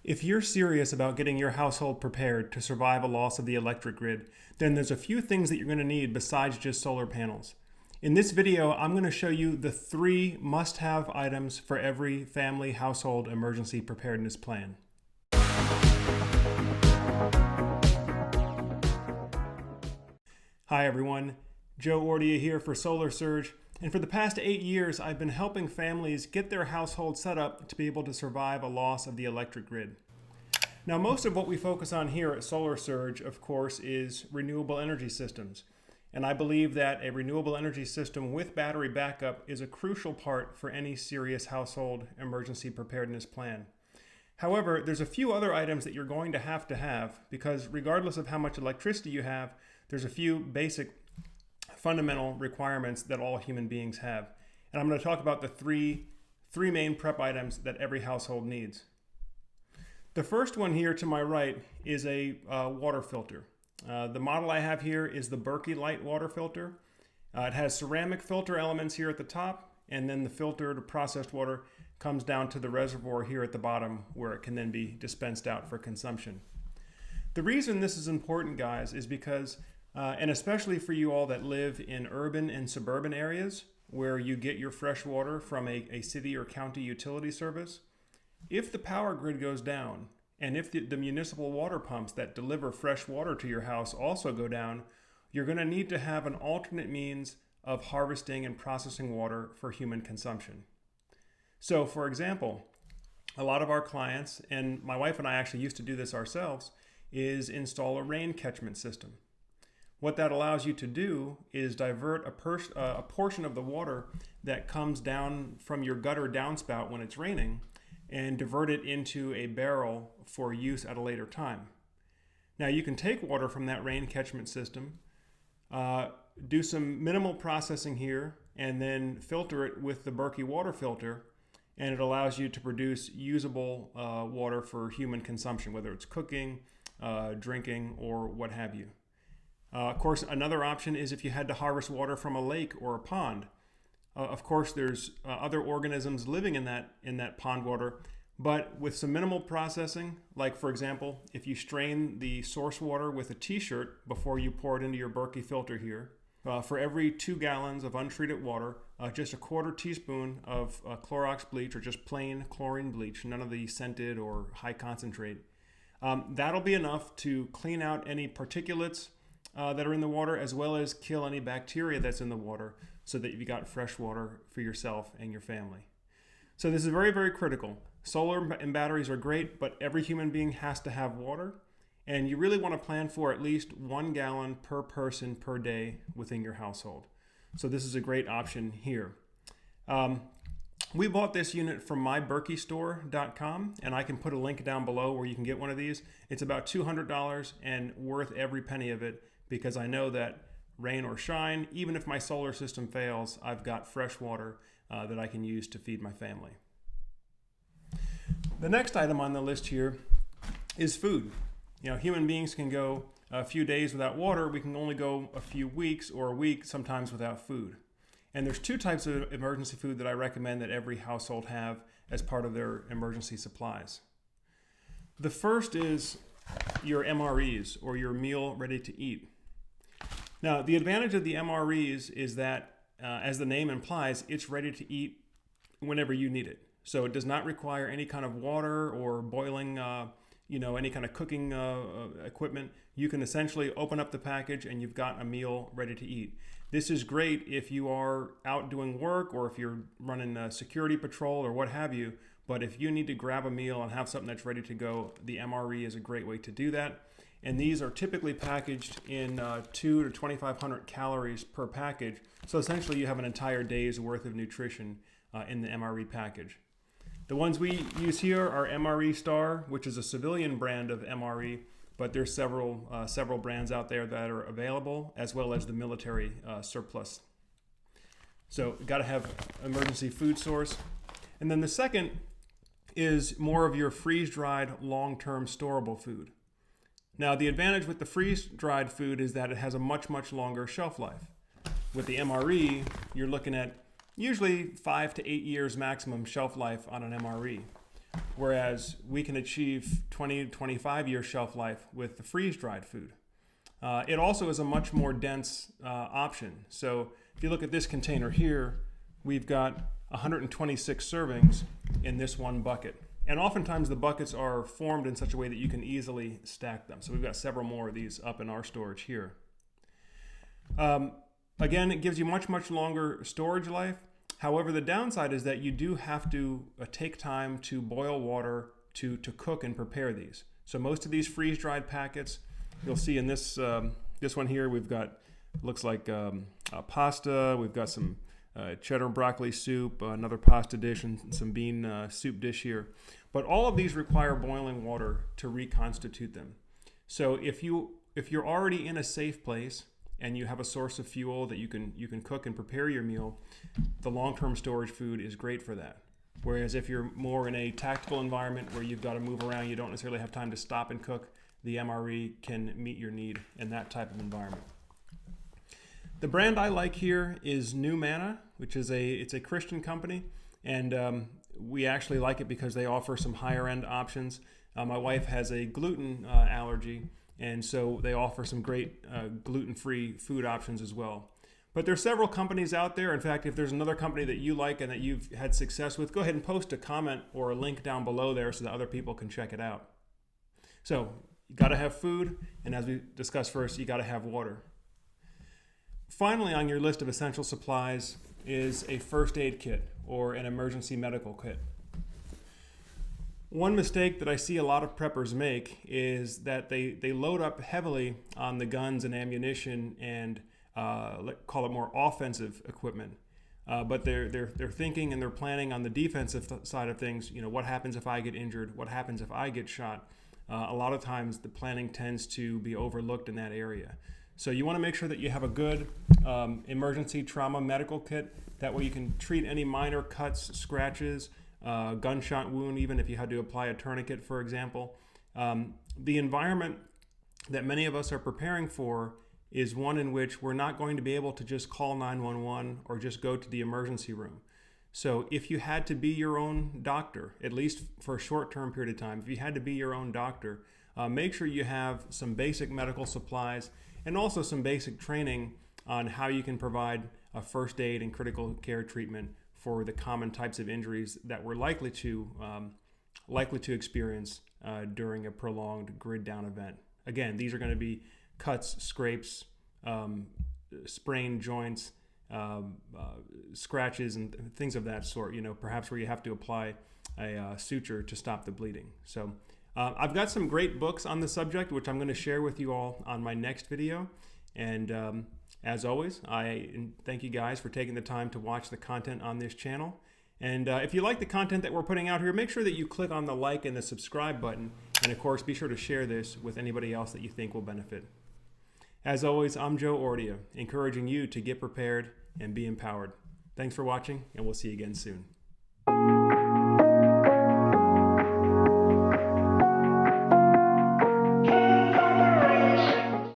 If you're serious about getting your household prepared to survive a loss of the electric grid, then there's a few things that you're going to need besides just solar panels. In this video, I'm going to show you the 3 must-have items for every family household emergency preparedness plan. Hi everyone, Joe Ordia here for Solar Surge, and for the past 8 years I've been helping families get their household set up to be able to survive a loss of the electric grid. Now, most of what we focus on here at Solar Surge, of course, is renewable energy systems. And I believe that a renewable energy system with battery backup is a crucial part for any serious household emergency preparedness plan. However, there's a few other items that you're going to have because regardless of how much electricity you have, there's a few basic fundamental requirements that all human beings have. And I'm going to talk about the three main prep items that every household needs. The first one here to my right is a water filter. The model I have here is the Berkey light water filter. It has ceramic filter elements here at the top, and then the filtered processed water comes down to the reservoir here at the bottom where it can then be dispensed out for consumption. The reason this is important, guys, is because, and especially for you all that live in urban and suburban areas where you get your fresh water from a city or county utility service, if the power grid goes down, and if the municipal water pumps that deliver fresh water to your house also go down, you're going to need to have an alternate means of harvesting and processing water for human consumption. So, for example, a lot of our clients, and my wife and I actually used to do this ourselves, is install a rain catchment system. What that allows you to do is divert a portion of the water that comes down from your gutter downspout when it's raining and divert it into a barrel for use at a later time. Now you can take water from that rain catchment system, do some minimal processing here, and then filter it with the Berkey water filter, and it allows you to produce usable water for human consumption, whether it's cooking, drinking, or what have you. Of course, another option is if you had to harvest water from a lake or a pond. Of course, there's other organisms living in that pond water, but with some minimal processing, like for example, if you strain the source water with a t-shirt before you pour it into your Berkey filter here, for every 2 gallons of untreated water, just a 1/4 teaspoon of Clorox bleach or just plain chlorine bleach, none of the scented or high concentrate. That'll be enough to clean out any particulates that are in the water, as well as kill any bacteria that's in the water, so that you've got fresh water for yourself and your family. So this is very, very critical. Solar and batteries are great, but every human being has to have water, and you really want to plan for at least 1 gallon per person per day within your household. So this is a great option here. We bought this unit from myberkeystore.com, and I can put a link down below where you can get one of these. It's about $200 and worth every penny of it, because I know that rain or shine, even if my solar system fails, I've got fresh water that I can use to feed my family. The next item on the list here is food. You know, human beings can go a few days without water. We can only go a few weeks or a week sometimes without food. And there's 2 types of emergency food that I recommend that every household have as part of their emergency supplies. The first is your MREs, or your meal ready to eat. Now, the advantage of the MREs is that, as the name implies, it's ready to eat whenever you need it. So it does not require any kind of water or boiling, any kind of cooking equipment. You can essentially open up the package and you've got a meal ready to eat. This is great if you are out doing work or if you're running a security patrol or what have you. But if you need to grab a meal and have something that's ready to go, the MRE is a great way to do that. And these are typically packaged in 200 to 2,500 calories per package. So essentially you have an entire day's worth of nutrition in the MRE package. The ones we use here are MRE Star, which is a civilian brand of MRE, but there's several brands out there that are available, as well as the military surplus. So got to have emergency food source. And then the second is more of your freeze-dried, long-term storable food. Now, the advantage with the freeze-dried food is that it has a much, much longer shelf life. With the MRE, you're looking at usually 5 to 8 years maximum shelf life on an MRE. whereas we can achieve 20 to 25 year shelf life with the freeze-dried food. It also is a much more dense option. So if you look at this container here, we've got 126 servings in this one bucket. And oftentimes the buckets are formed in such a way that you can easily stack them. So we've got several more of these up in our storage here. Again, it gives you much longer storage life. However, the downside is that you do have to take time to boil water to cook and prepare these. So most of these freeze-dried packets, you'll see in this this one here, we've got, looks like pasta, we've got some cheddar and broccoli soup, another pasta dish, and some bean soup dish here. But all of these require boiling water to reconstitute them. So if you're already in a safe place and you have a source of fuel that you can cook and prepare your meal, the long-term storage food is great for that. Whereas if you're more in a tactical environment where you've got to move around, you don't necessarily have time to stop and cook, the MRE can meet your need in that type of environment. The brand I like here is New Manna, which is it's a Christian company, and we actually like it because they offer some higher end options. My wife has a gluten allergy, and so they offer some great gluten-free food options as well. But there's several companies out there. In fact, if there's another company that you like and that you've had success with, go ahead and post a comment or a link down below there so that other people can check it out. So you got to have food, and as we discussed first, you got to have water. Finally, on your list of essential supplies is a first aid kit or an emergency medical kit. One mistake that I see a lot of preppers make is that they load up heavily on the guns and ammunition and call it more offensive equipment. But they're thinking and they're planning on the defensive side of things. You know, what happens if I get injured? What happens if I get shot? A lot of times the planning tends to be overlooked in that area. So you want to make sure that you have a good emergency trauma medical kit. That way you can treat any minor cuts, scratches, gunshot wound, even if you had to apply a tourniquet, for example. The environment that many of us are preparing for is one in which we're not going to be able to just call 911 or just go to the emergency room. So if you had to be your own doctor, at least for a short-term period of time, if you had to be your own doctor, make sure you have some basic medical supplies and also some basic training on how you can provide a first aid and critical care treatment for the common types of injuries that we're likely to experience during a prolonged grid down event. Again, these are going to be cuts, scrapes, sprained joints, scratches, and things of that sort. You know, perhaps where you have to apply a suture to stop the bleeding. So I've got some great books on the subject, which I'm going to share with you all on my next video. And as always, I thank you guys for taking the time to watch the content on this channel. And if you like the content that we're putting out here, make sure that you click on the like and the subscribe button. And of course, be sure to share this with anybody else that you think will benefit. As always, I'm Joe Ordia, encouraging you to get prepared and be empowered. Thanks for watching, and we'll see you again soon.